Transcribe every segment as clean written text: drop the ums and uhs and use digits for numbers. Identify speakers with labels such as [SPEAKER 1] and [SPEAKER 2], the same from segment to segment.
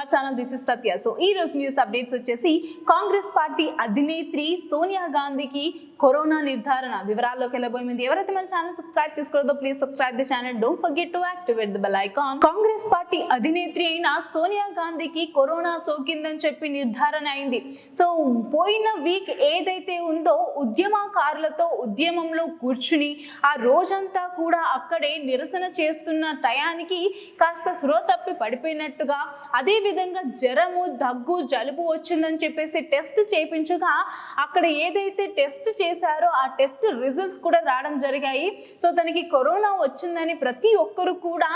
[SPEAKER 1] our channel. This is Satya. So, ee roju news updates వచ్చేసి Congress party అధినేత్రి Sonia గాంధీకి corona నిర్ధారణ వివరాల్లోకి వెళ్ళబోయే ముందు ఎవరైతే మన ఛానల్ సబ్స్క్రైబ్ చేసుకోలేదో please subscribe the channel. Don't forget to activate the bell icon. Congress party అధినేత్రి అయిన సోనియా గాంధీకి కరోనా సోకిందని చెప్పి నిర్ధారణ అయింది. సో పోయిన వీక్ ఏదైతే ఉందో ఉద్యమకారులతో ఉద్యమంలో కూర్చుని ఆ రోజంతా కూడా అక్కడే నిరసన చేస్తున్న టయానికి కాస్త స్పృహ తప్పి పడిపోయినట్టుగా, అదే విధంగా జ్వరము దగ్గు జలుబు వచ్చిందని చెప్పేసి టెస్ట్ చేయించగా అక్కడ ఏదైతే టెస్ట్ చేశారో ఆ టెస్ట్ రిజల్ట్స్ కూడా రావడం జరిగాయి. సో తనకి కరోనా వచ్చిందని ప్రతి ఒక్కరు కూడా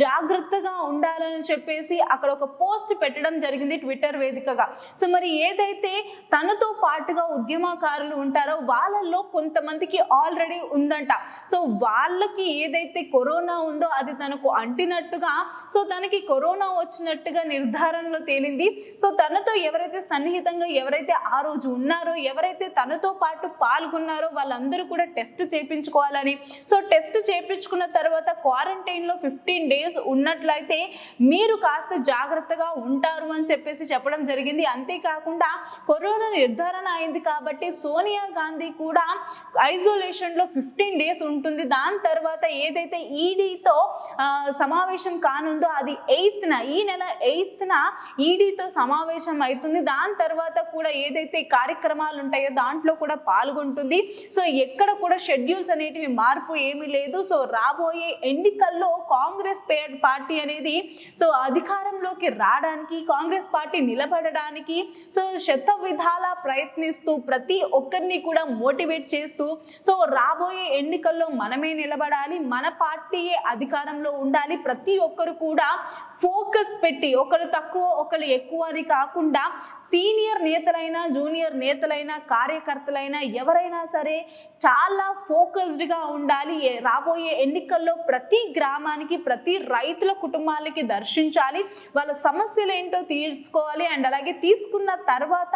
[SPEAKER 1] జాగ్రత్తగా ఉండాలని చెప్పేసి అక్కడ ఒక పోస్ట్ పెట్టడం జరిగింది ట్విట్టర్ వేదికగా. సో మరి ఏదైతే తనతో పాటుగా ఉద్యమకారులు ఉంటారో వాళ్ళల్లో కొంతమందికి ఆల్రెడీ ఉందంట. సో వాళ్ళకి ఏదైతే కరోనా ఉందో అది తనకు అంటినట్టుగా, సో తనకి కరోనా వచ్చినట్టుగా నిర్ధారణలో తేలింది. సో తనతో ఎవరైతే సన్నిహితంగా ఎవరైతే ఆ రోజు ఉన్నారో, ఎవరైతే తనతో పాటు పాల్గొన్నారో వాళ్ళందరూ కూడా టెస్ట్ చేయించుకోవాలని, సో టెస్ట్ చేయించుకున్న తర్వాత క్వారంటైన్లో 15 days ఉన్నట్లయితే మీరు కాస్త జాగ్రత్తగా ఉంటారు అని చెప్పేసి చెప్పడం జరిగింది. అంతేకాకుండా కరోనా నిర్ధారణ అయింది కాబట్టి సోనియా గాంధీ కూడా ఐసోలేషన్లో 15 days ఉంటుంది. దాని తర్వాత ఏదైతే ఈడీతో సమావేశం కానుందో అది 8th ఈ నెల 8th ఈడీతో సమావేశం అవుతుంది. దాని తర్వాత కూడా ఏదైతే కార్యక్రమాలు ఉంటాయో దాంట్లో కూడా పాల్గొంటుంది. సో ఎక్కడ కూడా షెడ్యూల్స్ అనేటివి మార్పు ఏమీ లేదు. సో రాబోయే ఎన్నికల్లో కాంగ్రెస్ పార్టీ అనేది సో అధికారంలోకి రావడానికి, కాంగ్రెస్ పార్టీ నిలబడడానికి సో శత విధాల ప్రయత్నిస్తూ ప్రతి ఒక్కరిని కూడా మోటివేట్ చేస్తూ సో రాబోయే ఎన్నికల్లో మనమే నిలబడాలి, మన పార్టీయే అధికారంలో ఉండాలి, ప్రతి ఒక్కరు కూడా ఫోకస్ పెట్టి ఒకరు తక్కువ ఒకరు ఎక్కువ అని కాకుండా సీనియర్ నేతలైనా జూనియర్ నేతలైనా కార్యకర్తలైనా ఎవరైనా సరే చాలా ఫోకస్డ్గా ఉండాలి. రాబోయే ఎన్నికల్లో ప్రతి గ్రామానికి ప్రతి రైతుల కుటుంబాలకి దర్శించాలి, వాళ్ళ సమస్యలు ఏంటో తీర్చుకోవాలి. అండ్ అలాగే తీసుకున్న తర్వాత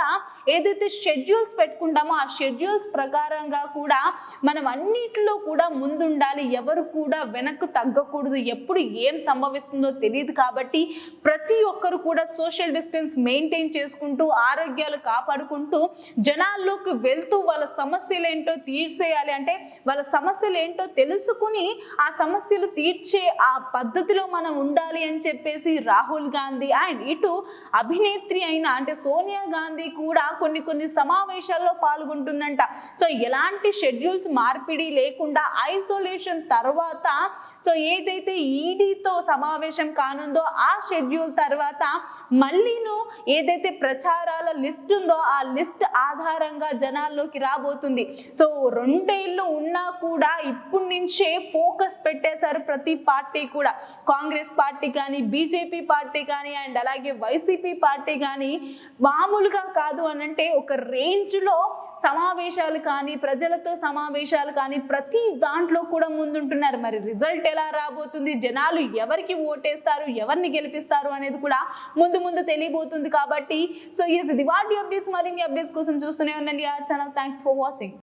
[SPEAKER 1] ఏదైతే షెడ్యూల్స్ పెట్టుకుంటామో ఆ షెడ్యూల్స్ ప్రకారంగా కూడా మనం అన్నిటిలో కూడా ముందుండాలి, ఎవరు కూడా వెనక్కు తగ్గకూడదు. ఎప్పుడు ఏం సంభవిస్తుందో తెలియదు కాబట్టి ప్రతి ఒక్కరు కూడా సోషల్ డిస్టెన్స్ మెయింటైన్ చేసుకుంటూ ఆరోగ్యాలు కాపాడుకుంటూ జనాల్లోకి వెళ్తూ వాళ్ళ సమస్యలు ఏంటో తీర్చేయాలి. అంటే వాళ్ళ సమస్యలు ఏంటో తెలుసుకుని ఆ సమస్యలు తీర్చే ఆ పద్ధతిలో మనం ఉండాలి అని చెప్పేసి రాహుల్ గాంధీ అండ్ ఇటు అభినేత్రి అయిన అంటే సోనియా గాంధీ కూడా కొన్ని సమావేశాల్లో పాల్గొంటుందంట. సో ఎలాంటి షెడ్యూల్స్ మార్పిడి లేకుండా ఐసోలేషన్ తర్వాత సో ఏదైతే ఈడీతో సమావేశం కానుందో ఆ షెడ్యూల్ తర్వాత మళ్ళీను ఏదైతే ప్రచారాల లిస్ట్ ఉందో ఆ లిస్ట్ ఆధారంగా జనాల్లోకి రాబోతుంది. సో 2 ఏళ్ళు ఉన్నా కూడా ఇప్పటి నుంచే ఫోకస్ పెట్టేశారు ప్రతి పార్టీ కూడా, కాంగ్రెస్ పార్టీ కానీ బీజేపీ పార్టీ కానీ అండ్ అలాగే వైసీపీ పార్టీ కానీ మామూలుగా కాదు అనంటే ఒక రేంజ్లో సమావేశాలు కానీ ప్రజలతో సమావేశాలు కానీ ప్రతి దాంట్లో కూడా ముందుంటున్నారు. మరి రిజల్ట్ ఎలా రాబోతుంది, జనాలు ఎవరికి ఓటేస్తారు, ఎవరిని గెలిపిస్తారు అనేది కూడా ముందు తెలియబోతుంది. కాబట్టి సో ఇది వాటి అప్డేట్స్. మరిన్ని అప్డేట్స్ కోసం చూస్తూనే ఉండండి our channel. Thanks for watching.